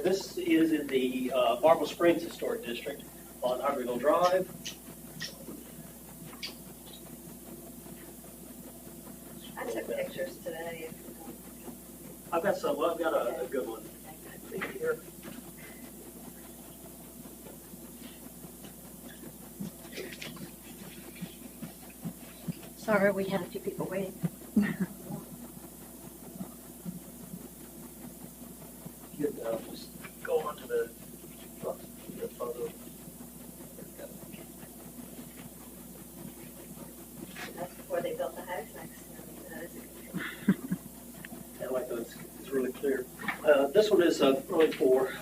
This is in the Marble Springs Historic District on Ivoryville Drive. I took pictures today. I've got some. Well, I've got a good one. See here. Sorry, we had a few people waiting. You could just go on to the photo. That's before they built the house next to me. That is a good I like that. It's really clear. This one is really for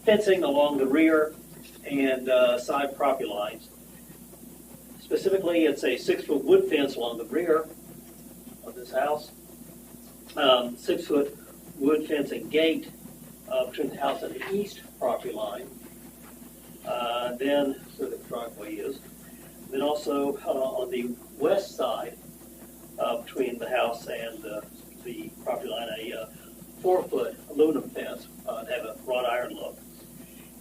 fencing along the rear and side property lines. Specifically, it's a 6-foot wood fence along the rear of this house. 6-foot wood fence and gate between the house and the east property line. Then, where the driveway is. Then also on the west side, between the house and the property line, a 4-foot aluminum fence to have a wrought iron look.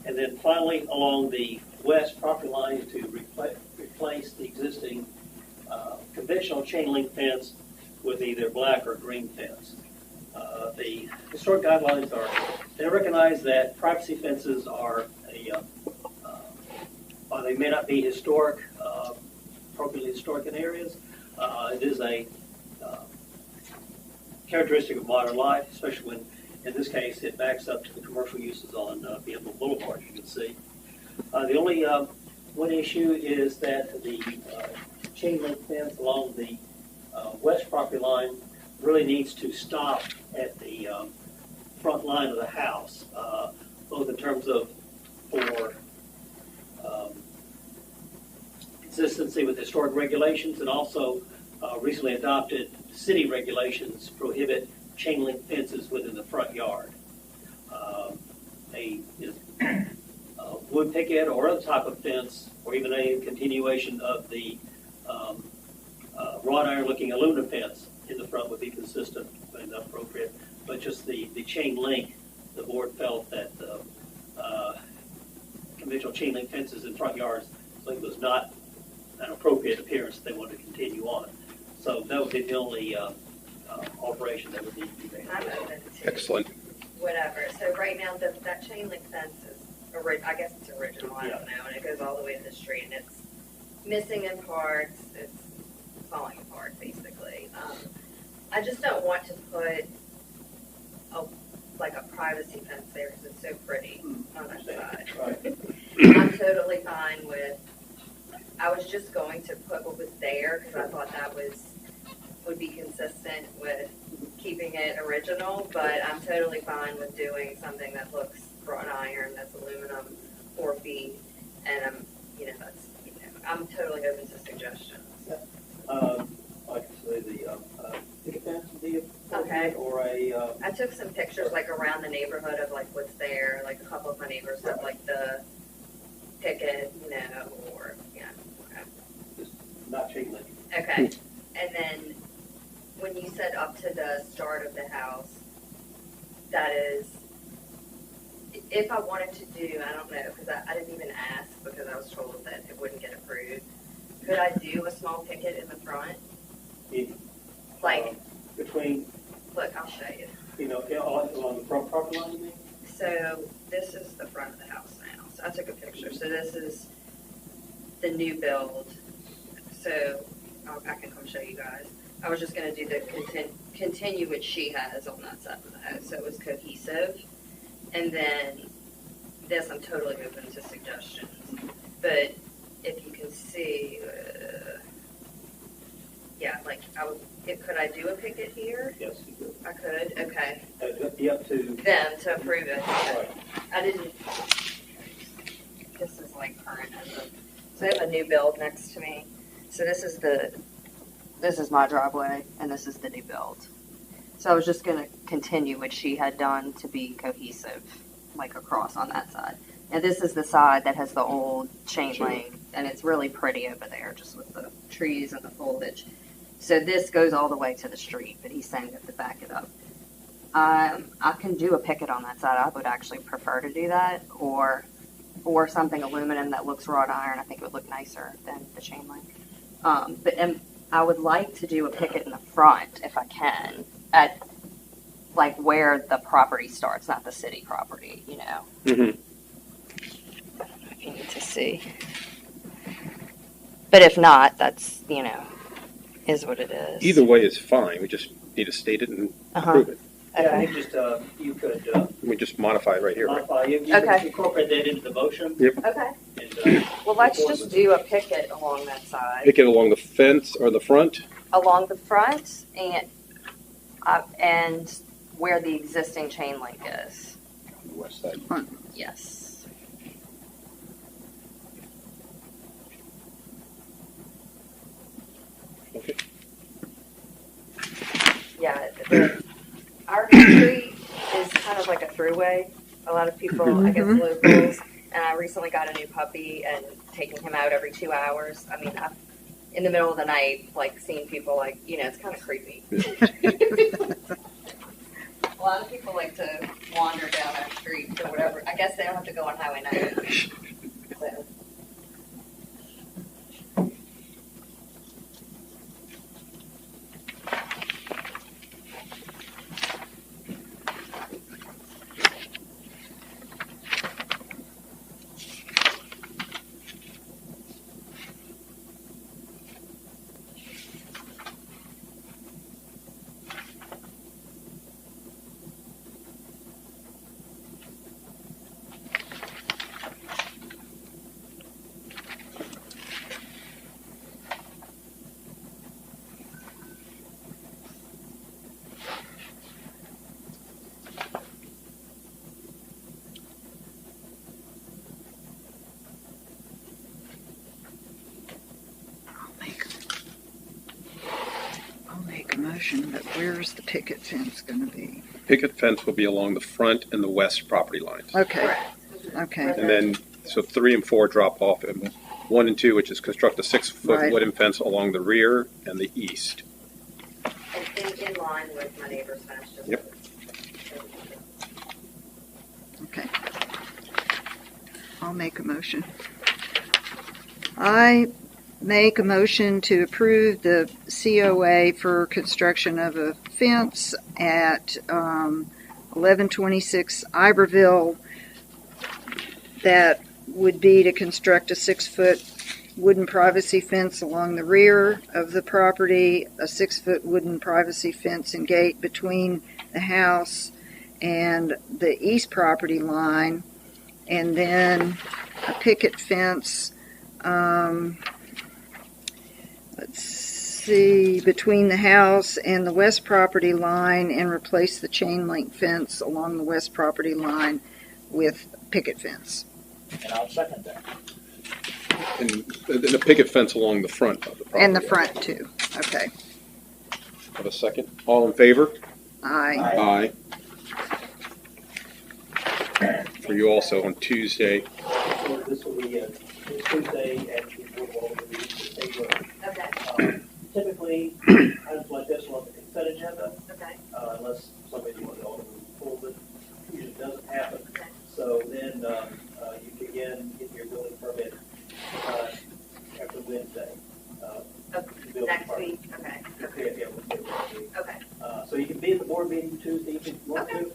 And then finally, along the west property line to replace the existing conventional chain link fence with either black or green fence. The historic guidelines they recognize that privacy fences are while they may not be historic, appropriately historic in areas, it is a characteristic of modern life, especially when, in this case, it backs up to the commercial uses on Bienville Boulevard, you can see. The only one issue is that the chain link fence along the west property line really needs to stop at the front line of the house, both in terms of for consistency with historic regulations and also recently adopted city regulations prohibit chain link fences within the front yard. A wood picket or other type of fence, or even a continuation of the wrought iron looking aluminum fence in the front would be consistent and appropriate. But just the chain link, the board felt that conventional chain link fences in front yards was not an appropriate appearance they wanted to continue on. So that would be the only alteration that would need to be made. I'm open to Excellent. whatever. So right now, that chain link fence is, I guess it's original, I don't know, and it goes all the way to the street, and it's missing in parts, it's falling apart, basically. I just don't want to put a privacy fence there because it's so pretty on that side. Right. I'm totally fine with, I was just going to put what was there because I thought that would be consistent with keeping it original, but I'm totally fine with doing something that looks wrought iron, that's aluminum, 4 feet, and I'm totally open to suggestions. Like I say, the picket fence would be Okay. or a I took some pictures like around the neighborhood of like what's there, like a couple of my neighbors have like the picket, or just not chain link. Okay, and then when you said up to the start of the house, that is, if I wanted to do, I don't know, because I didn't even ask because I was told that it wouldn't get approved. Could I do a small picket in the front? Like, Between, look, I'll show you. along the front property line, you mean? So this is the front of the house now. So I took a picture. So this is the new build. So I can come show you guys. I was just going to do the continue what she has on that side of the house. So it was cohesive. And then this, I'm totally open to suggestions. But if you can see, could I do a picket here? Yes, you could. I could. Okay. It'd be up to. Them to approve it. Right. I didn't. This is like current. So I have a new build next to me. So this is my driveway, and this is the new build. So I was just going to continue what she had done to be cohesive, like across on that side. And this is the side that has the old chain link, and it's really pretty over there, just with the trees and the foliage. So this goes all the way to the street, but he's saying that to back it up. I can do a picket on that side. I would actually prefer to do that, or something aluminum that looks wrought iron. I think it would look nicer than the chain link. And I would like to do a picket in the front if I can, at like where the property starts, not the city property. You know. Mm-hmm. If you need to see. But if not, that's, is what it is. Either way is fine. We just need to state it and approve it. Yeah, Okay. you just, you could We just modify it right here, right? modify, you Okay. can incorporate that into the motion. Yep. Okay. And, Well, let's just do a picket along that side. Pick it along the fence or the front. Along the front and where the existing chain link is. West side. Yes. Okay. Yeah, our street is kind of like a throughway. A lot of people, I guess, locals. And I recently got a new puppy, and taking him out every 2 hours. I mean, I've, in the middle of the night, like seeing people, like, it's kind of creepy. A lot of people like to wander down our street or whatever. I guess they don't have to go on Highway 90. So. I'll make a motion, but where's the picket fence going to be? Picket fence will be along the front and the west property lines. Okay, okay. And then, so 3 and 4 drop off, and 1 and 2, which is construct a 6-foot Right. wooden fence along the rear and the east. And in line with my neighbor's fence. Just Yep. Okay. I'll make a motion. I make a motion to approve the COA for construction of a fence at 1126 Iberville. That would be to construct a 6-foot wooden privacy fence along the rear of the property, a 6-foot wooden privacy fence and gate between the house and the east property line, and then a picket fence, let's see, between the house and the west property line, and replace the chain link fence along the west property line with picket fence. And I'll second that. And the picket fence along the front of the property. And the front too. Okay. Have a second? All in favor? Aye. Aye. For you also on Tuesday. so this will be Tuesday at the boardwalk will be the state road. Okay. Typically, items like this are on the consent agenda, Okay. Unless somebody wants to pull it. Usually doesn't happen. Okay. So then you can again get your building permit after Wednesday. Building Next permit. week. Okay. Yeah, next week. Okay. So you can be at the board meeting Tuesday if you want Okay. to.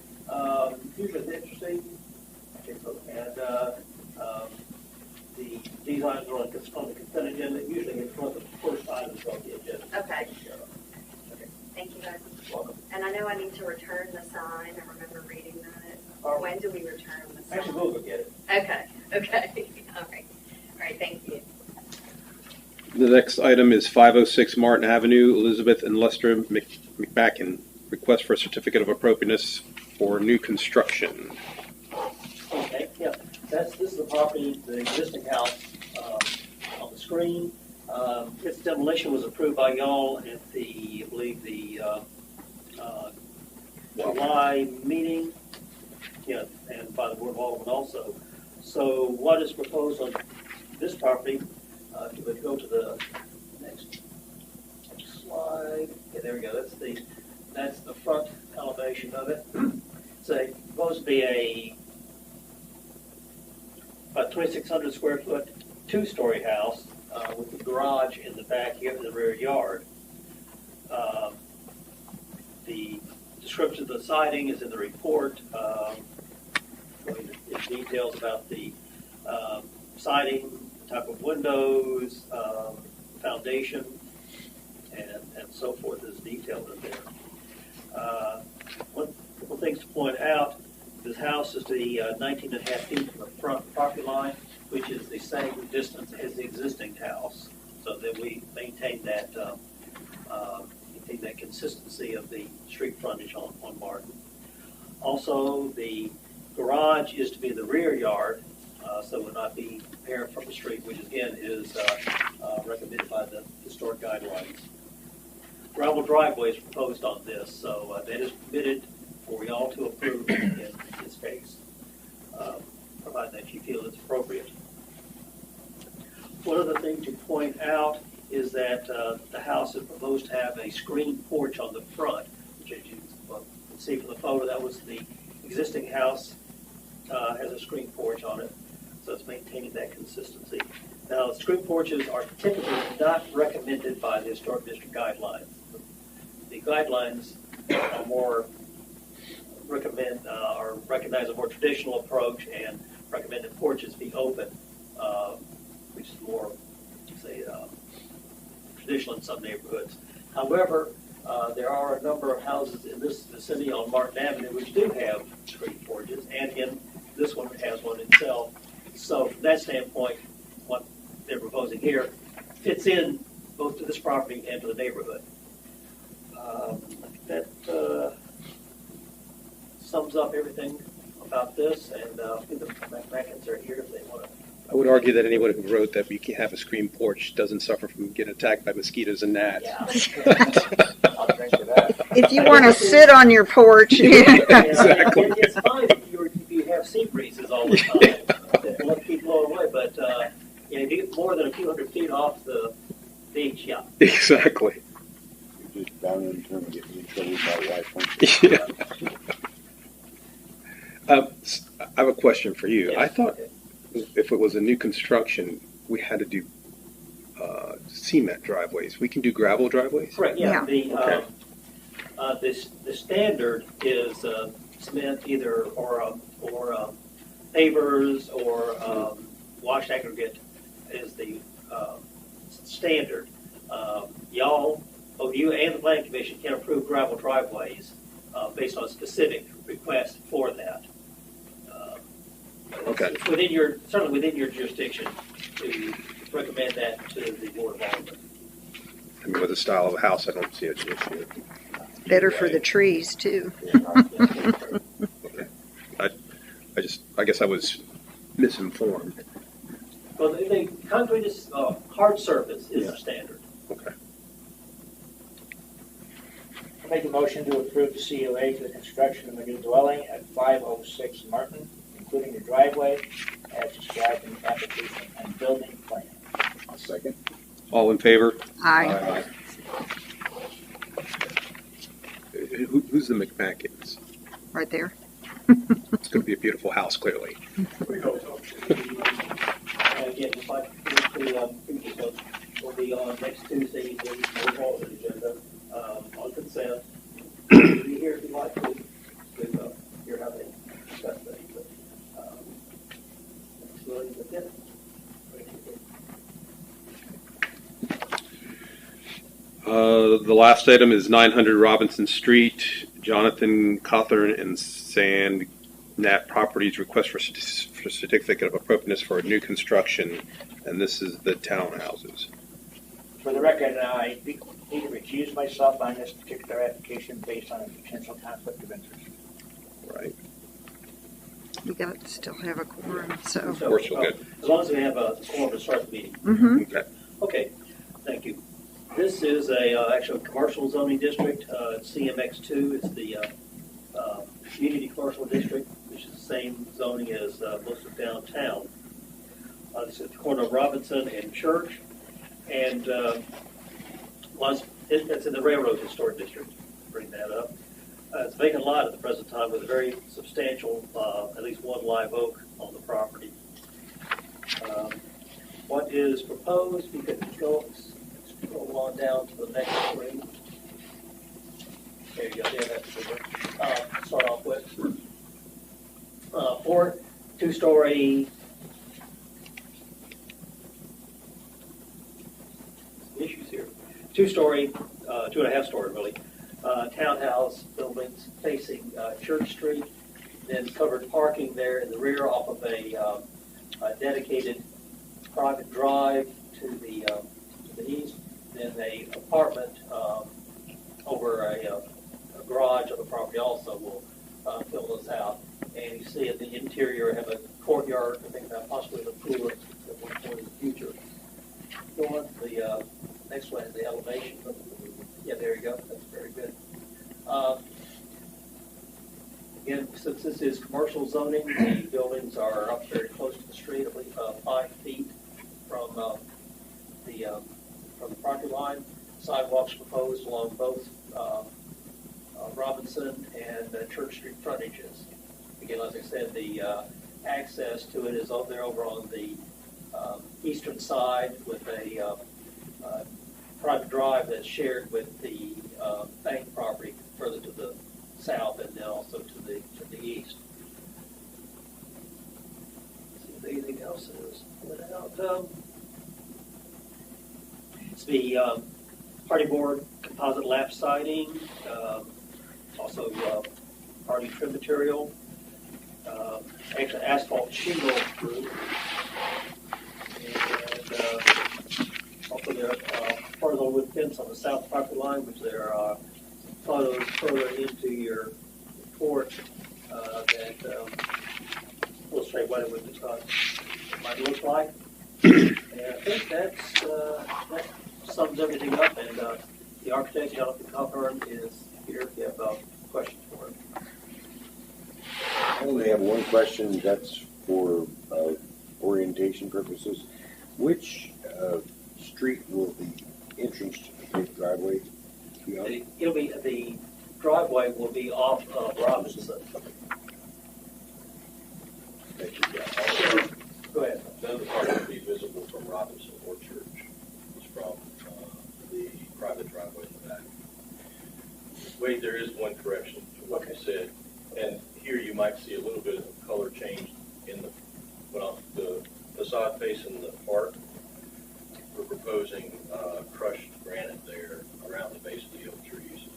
Usually it's interesting. And these items are on the consent agenda. Usually it's one of the first items on the agenda. Okay. Okay. Thank you, guys. Welcome. And I know I need to return the sign. I remember reading that. All right. When do we return the sign? Actually, we'll go get it. Okay. Okay. All right. All right. Thank you. The next item is 506 Martin Avenue, Elizabeth and Lester McBacken. Request for a certificate of appropriateness for new construction. Okay, yeah, this is the property, the existing house on the screen. Its demolition was approved by y'all at the, I believe, the July meeting, and by the Board of Aldermen also. So what is proposed on this property, if we go to the next slide, yeah, there we go, that's the front elevation of it. It's supposed to be about 2,600 square foot, two-story house with a garage in the back here in the rear yard. The description of the siding is in the report. Going into details about the siding, type of windows, foundation, and so forth is detailed in there. One couple things to point out: this house is the 19 and a half feet from the front property line, which is the same distance as the existing house, so that we maintain that consistency of the street frontage on Martin. Also, the garage is to be in the rear yard, so it will not be apparent from the street, which again is recommended by the historic guidelines. Gravel driveway is proposed on this, so that is permitted for y'all to approve in this case, provided that you feel it's appropriate. One other thing to point out is that the house is proposed to have a screened porch on the front, which, as you can see from the photo, that was the existing house has a screened porch on it, so it's maintaining that consistency. Now, screened porches are typically not recommended by the Historic District guidelines. The guidelines are more recognize a more traditional approach and recommend that porches be open, which is more, say, traditional in some neighborhoods. However, there are a number of houses in this vicinity on Martin Avenue which do have screened porches, and again, this one has one itself. So from that standpoint, what they're proposing here fits in both to this property and to the neighborhood. That sums up everything about this, and the McMackins are here if they want to. I would argue that anyone who wrote that we can have a screen porch doesn't suffer from getting attacked by mosquitoes and gnats. Yeah. I'll drink to that. If you want to sit on your porch, Exactly. It's fine if you have sea breezes all the time. It won't keep blowing away, but if you get more than a few hundred feet off the beach, yeah. Exactly. You're just down in terms of getting in trouble by Wi-Fi. Yeah. I have a question for you. Yes. I thought if it was a new construction, we had to do cement driveways. We can do gravel driveways? Correct, yeah. Yeah. The standard is cement either or pavers or washed aggregate is the standard. You and the Planning Commission can approve gravel driveways based on specific requests for that. Okay. It's certainly within your jurisdiction to recommend that to the Board of Aldermen. I mean, with the style of a house, I don't see an issue. better for the trees too. Okay. I guess I was misinformed. Well, the concrete is hard surface is the standard. Okay. I make a motion to approve the COA for the construction of a new dwelling at 506 Martin, including the driveway as described in the application and building plan. I'll second. All in favor? Aye. Who's the McMackins? Right there. It's going to be a beautiful house, clearly. We hope so. Again, just like the previous one, will be on next Tuesday evening, we'll call the agenda on consent. Be here if you'd like to hear how they discuss things. That's it. The last item is 900 Robinson Street. Jonathan Cawthorn and Sand Nat Properties request for certificate of appropriateness for a new construction, and this is the townhouses. For the record, I need to recuse myself on this particular application based on a potential conflict of interest. Right. We got still have a quorum, so. We're still good. As long as we have a quorum to start the meeting. Mm-hmm. Okay. Okay, thank you. This is actually a commercial zoning district, CMX2. It's the community commercial district, which is the same zoning as most of downtown. This is at the corner of Robinson and Church, and it's in the Railroad Historic District. Bring that up. It's a vacant lot at the present time with a very substantial, at least one live oak on the property. What is proposed, we could go on down to the next screen. There you go, there, that's the one. Start off with 4 two-story issues here. 2-story, 2.5-story really, townhouse buildings facing Church Street, then covered parking there in the rear off of a dedicated private drive to the east, then a apartment over a garage of the property also will fill this out. And you see at the interior have a courtyard, I think that possibly the pool at one point in the future. Go on to the next one is the elevation. Yeah, there you go. That's very good. Again, since this is commercial zoning, the buildings are up very close to the street, I believe 5 feet from the property line. Sidewalks proposed along both Robinson and Church Street frontages. Again, as I said, the access to it is over on the eastern side with a private drive that's shared with the bank property further to the south and then also to the east. Let's see if anything else is pointed out. It's the party board composite lap siding, also party trim material, actually asphalt shingle roof, and also there part of the wood fence on the south property line, which there are photos further into your report that illustrate what it would might look like. And I think that sums everything up. And the architect, Jonathan Cochran, is here if you have questions for him. I only have one question. That's for orientation purposes. Which street will the entrance to the big driveway be on? It'll be the driveway will be off of Robinson. Thank you. Yeah. Go ahead. None of the part will be visible from Robinson or Church. It's from the private driveway in the back. Wade, there is one correction to what you said. And here you might see a little bit of color change in the facade facing the park. We're proposing crushed granite there around the base of the oak trees.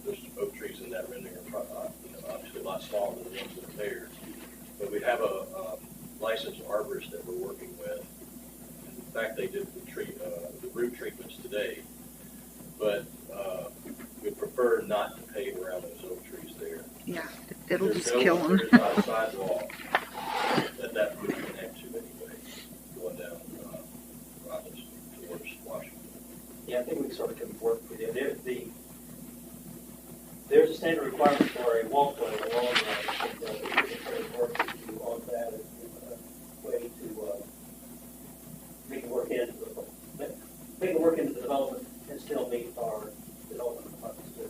There's oak trees in that rendering are obviously a lot smaller than the ones that are there. But we have a licensed arborist that we're working with. In fact, they did the root treatments today. But we prefer not to pave around those oak trees there. Yeah, it'll just kill them. There's not a sidewalk that would connect to anyway, going down Robinson towards Washington. Yeah, I think we sort of can work with you. There's a standard requirement for a walkway along that. We can work with you on that as a way to make it work into the development and still meet our development requirements too.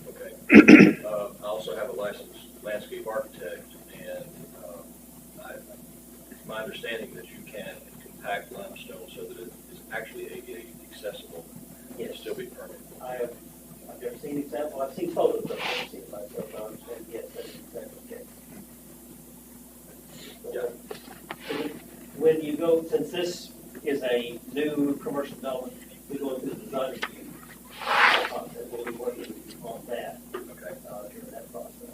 Okay. I also have a licensed landscape architect, and it's my understanding that you can compact limestone so that it is actually ADA accessible and Yes. still be permanent. I've never seen examples. I've seen photos of it. I've seen it myself. I understand. Yes, that's exactly okay. Yeah. When you go, since this is a new commercial development, we go through the design review process. We'll be working on that Okay. during that process.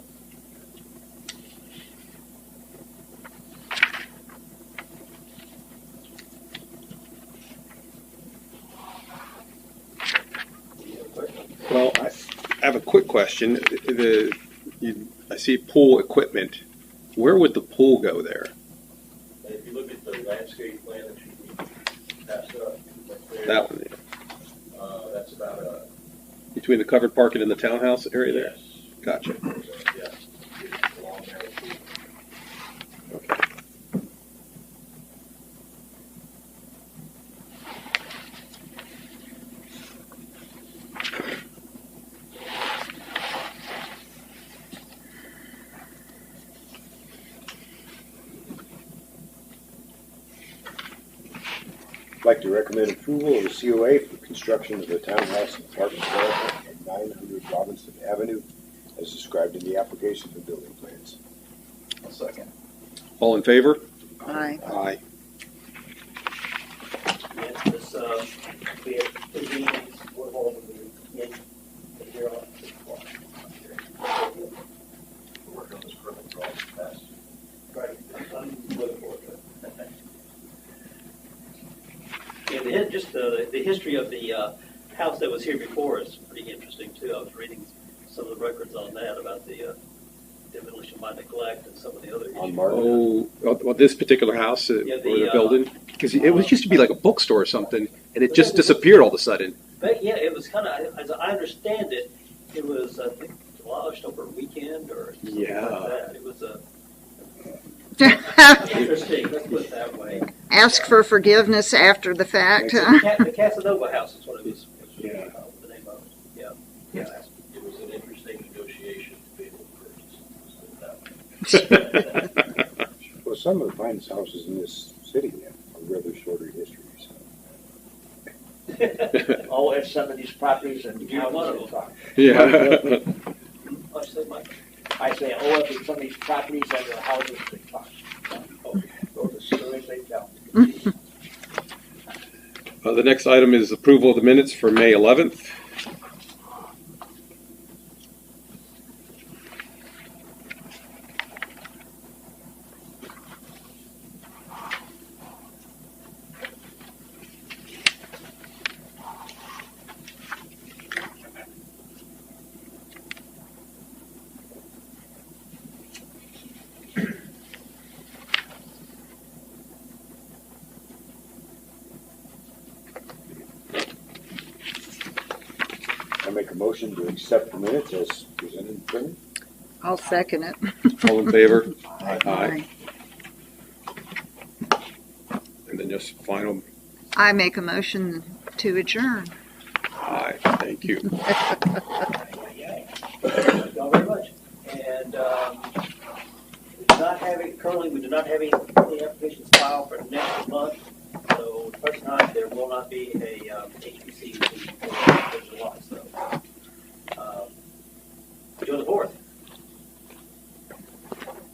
Any other questions? Well, I have a quick question. I see pool equipment. Where would the pool go there? And if you look at the landscape plan that you passed up, right there, That one, yeah. that's about a Between the covered parking and the townhouse area there? yes. Gotcha. Yeah, it's a long narrow pool. Okay. I'd like to recommend approval of a COA for construction of the townhouse and apartment development at 900 Robinson Avenue, as described in the application for building plans. I'll second. All in favor? Aye. Aye. Yes, this, we have two meetings, we're holding the, the here on the floor. We're working on this permit for all the past. Right, I'm looking forward to it. Yeah, just the history of the house that was here before is pretty interesting too. I was reading some of the records on that about the demolition by neglect and some of the other On issues. Martin. Well, this particular house Yeah, or the the, building, because it was used to be like a bookstore or something, and it just disappeared all of a sudden. But yeah, it was kind of, as I understand it, it was I think demolished over a weekend or something Yeah. like that. It was interesting. Let's put it that way. Ask for forgiveness after the fact. The Casanova House is what it was. Yeah. The name of it. Yeah. It was an interesting negotiation to be able to purchase. Let's put it that way. Well, some of the finest houses in this city have a rather shorter history. So. Oh, and some of these properties and You're one of houses them. are talking. Yeah. What'd you say, Mike? I say, oh, if some of these properties and their houses are talking. Those are stories they tell. The next item is approval of the minutes for May 11th. I make a motion to accept the minutes as presented in print. I'll second it. All in favor? Aye. And then just final, I make a motion to adjourn. aye. Thank you. Thank y'all very much. And currently we do not have any applications filed for next month. So the first time there will not be a HPC meeting for July. So enjoy the 4th.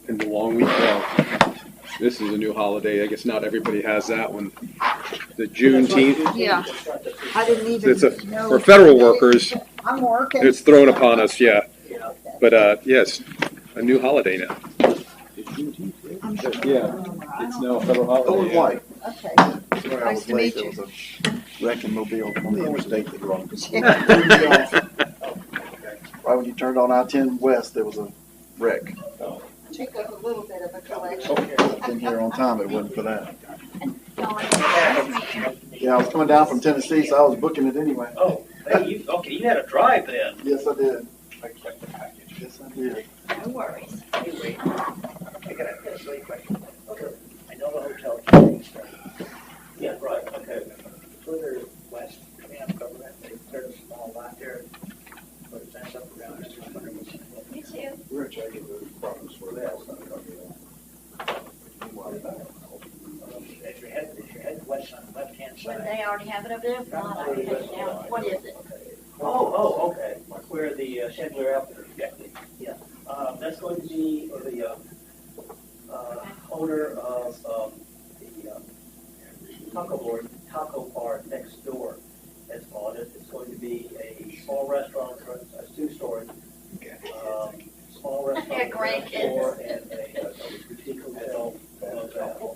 And the long weekend. This is a new holiday. I guess not everybody has that one. The Juneteenth. Yeah. I didn't even It's know. for federal workers. I'm working. It's thrown upon us, yeah. Yeah. But yes, a new holiday now. Yeah, it's now a federal holiday. Oh, and white. Okay. Sorry, I Nice was to late. meet There was a wrecking mobile on the interstate that wrong. Right when you turned on I-10 West, there was a wreck. Took up a little bit of a collection. I've been here on time, it wasn't for that. Yeah, I was coming down from Tennessee, so I was booking it anyway. Oh, hey, you had a drive then. Yes, I did. I kept the package. Yes, I did. No worries. Anyway, I got a silly question. Okay. I know the hotel changed. Yeah, right, okay. Further west, coming up over that, there's a small lot there. But it's ends up around this 100. Me too. We're gonna check the problems for that. If you're heading west on the left-hand Wouldn't side. they already have it up there? Well, I can take it down. What is it? Oh, okay. Where the Chandler Outfitters. Yeah. That's going to be the owner of the taco bar next door has bought it. It's going to be a small restaurant, a two-story. Small restaurant. Yeah, grandkids. Store and a boutique hotel.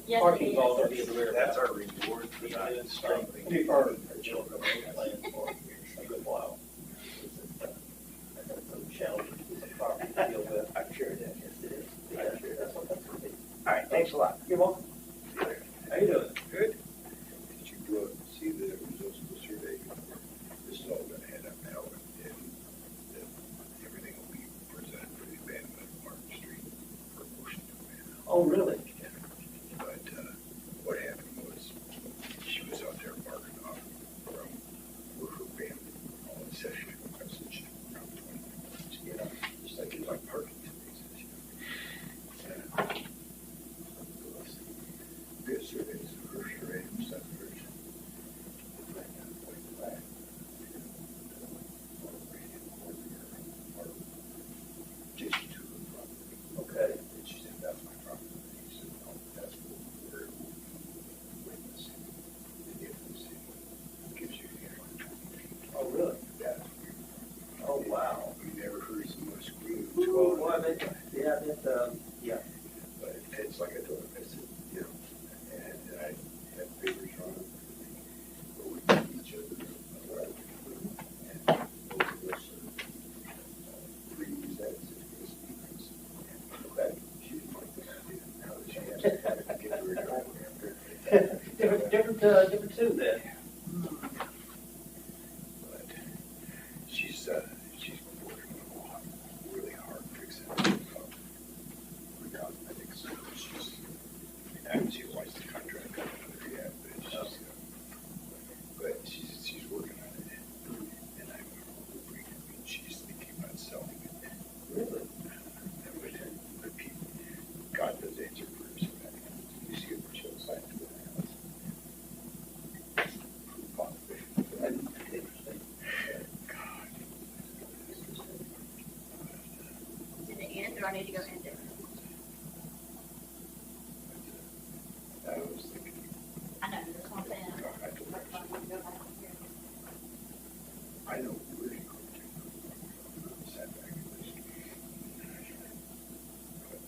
Yes, Parking it all is. going to be in the rear. That's our reward for not stopping. Our children have planned for a good while. It's some challenges with the property to deal with. I'm sure it is. Yes, it is. Yeah, that's what that's going to be. All right, thanks a lot. You're welcome. How you doing? Good. Did you go and see the results of the survey? This is all gonna head up now, and everything will be presented for the abandonment of Martin Street for motion to abandon. Oh, really? But what happened was, she was out there marking off from where her family, all in session, message, around 20 minutes. You know, just like it's like parking spaces, you know. We had surveys, the first array, second version. give it two then. But she's working a lot, really hard fixing her cosmetics. I haven't seen why the contract got under yet, but she's working on it. And I'm hoping, she's thinking about selling it. Really? That would repeat. God does answer prayers. You see what she'll sign to the house. Interesting. God. Did it end, or I need to go end it? I was thinking, I know, that's what I'm saying. God, I told her, Like, I'm gonna go back here. I know where to go to. Sat back and listened. But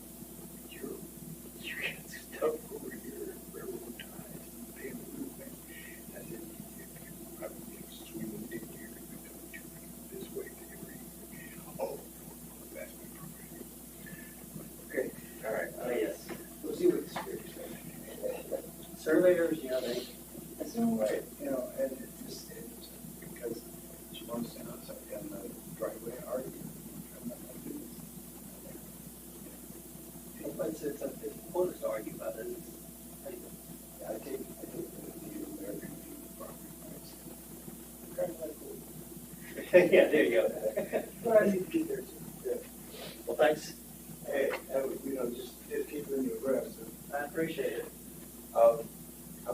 you get stuff over here, railroad ties, paying movement. I said, I would think swimming in here, we come to this way to every, oh, that's my property. Okay, all right. Yes. We'll see what the spirit says. Surveyors, you know, they, Right, you know, and it's just interesting because she wants to know something in the driveway already. it's pointless to argue about it. I take the view, American view of property rights. Kind of like, well, Yeah, there you go. but I need to get there too. Yeah. Well, thanks. Hey, you know, just keep it in your breast. I appreciate it. Um,